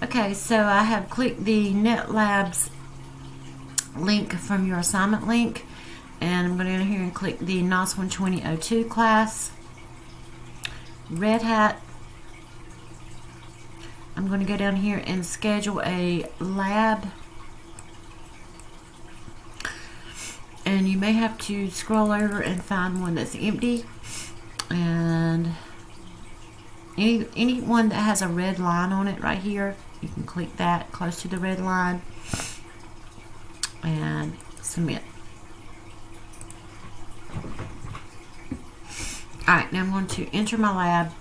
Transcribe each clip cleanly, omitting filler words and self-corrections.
Okay, so I have clicked the NetLabs link from your assignment link, and I'm going to go here and click the NOS 120.02 class, Red Hat. I'm going to go down here and schedule a lab, and you may have to scroll over and find one that's empty, and any one that has a red line on it right here, you can click that close to the red line and submit. Alright, now I'm going to enter my lab.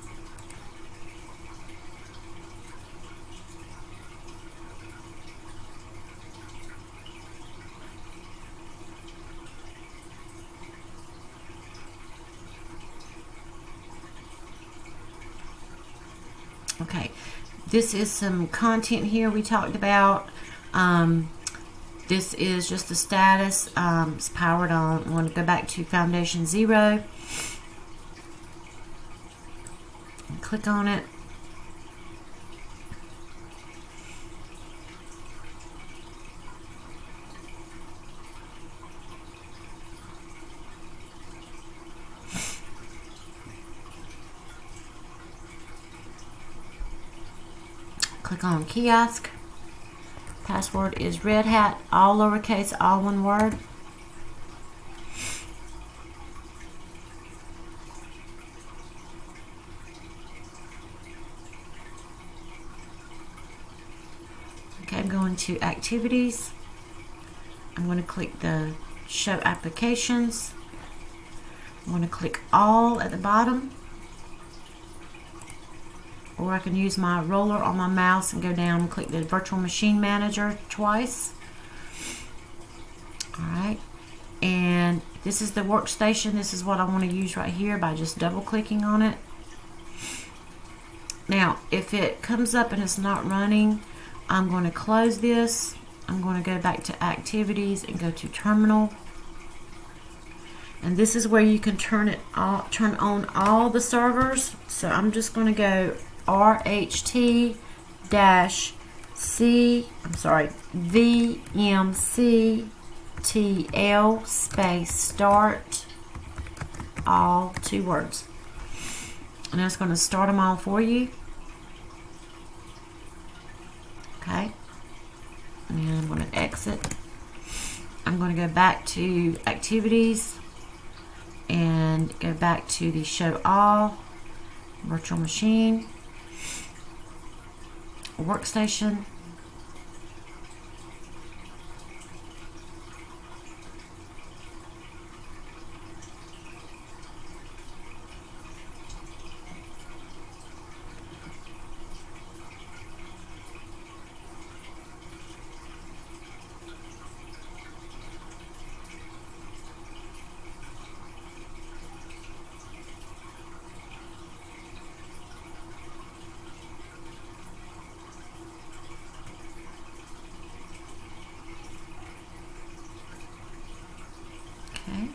Okay, this is some content here we talked about. This is just the status. It's powered on. I want to go back to Foundation 0. Click on it. Click on kiosk. Password is Red Hat, all lowercase, all one word. Okay, I'm going to activities. I'm going to click the show applications. I'm going to click all at the bottom. Or I can use my roller on my mouse and go down and click the virtual machine manager twice. Alright, and this is the workstation. This is what I want to use right here by just double clicking on it. Now if it comes up and it's not running, I'm going to close this. I'm going to go back to activities and go to terminal. And this is where you can turn on all the servers. So I'm just going to go RHT-C, VMCTL space start, all, 2 words. And that's going to start them all for you. Okay. And I'm going to exit. I'm going to go back to activities and go back to the show all, virtual machine, workstation. Okay.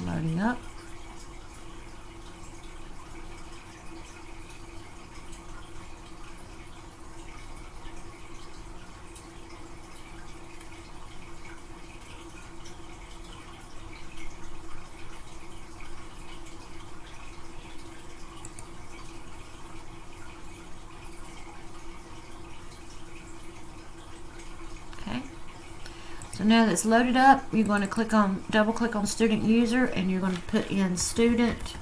Loading up. So now that it's loaded up, you're going to double click on student user, and you're going to put in student.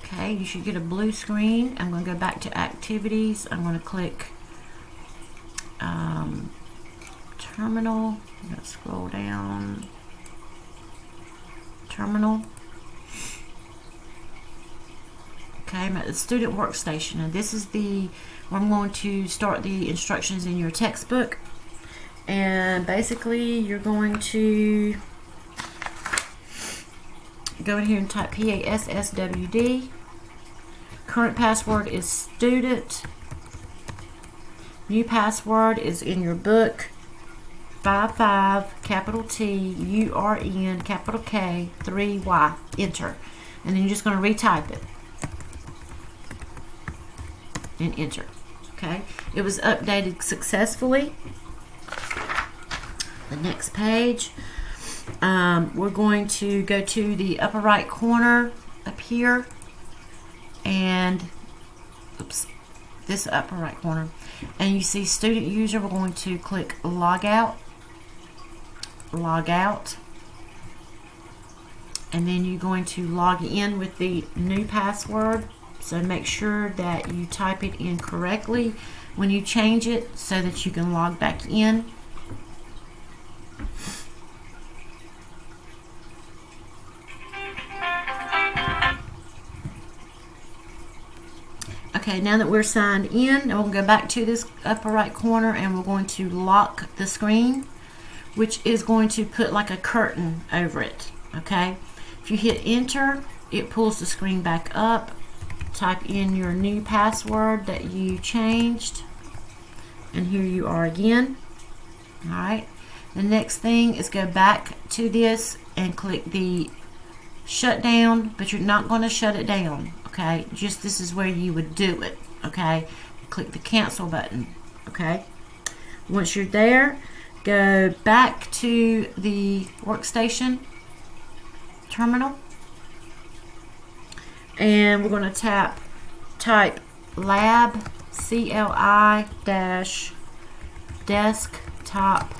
Okay, you should get a blue screen. I'm going to go back to activities. I'm going to click terminal. I'm going to scroll down. Terminal. Okay, I'm at the student workstation, and this is where I'm going to start the instructions in your textbook. And basically, you're going to go in here and type PASSWD. Current password is student. New password is in your book. 55 capital T URN capital K 3Y. Enter. And then you're just going to retype it. And enter. Okay. It was updated successfully. The next page. We're going to go to the upper right corner up here. And oops, this upper right corner. And you see student user. We're going to click log out. Log out. And then you're going to log in with the new password. So make sure that you type it in correctly when you change it so that you can log back in. Okay, now that we're signed in, we'll go back to this upper right corner and we're going to lock the screen, which is going to put like a curtain over it. Okay, if you hit enter, it pulls the screen back up. Type in your new password that you changed, and here you are again. Alright, the next thing is go back to this and click the shut down, but you're not going to shut it down. Okay, just this is where you would do it. Okay, click the cancel button. Okay, once you're there, go back to the workstation terminal, and we're going to type lab CLI dash desktop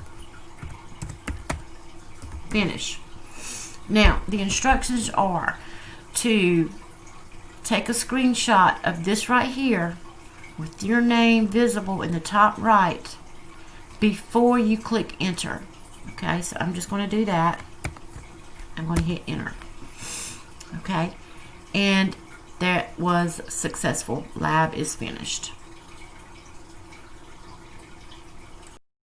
finish. Now the instructions are to take a screenshot of this right here with your name visible in the top right before you click enter. Okay, so I'm just going to do that. I'm going to hit enter. Okay, and that was successful. Lab is finished.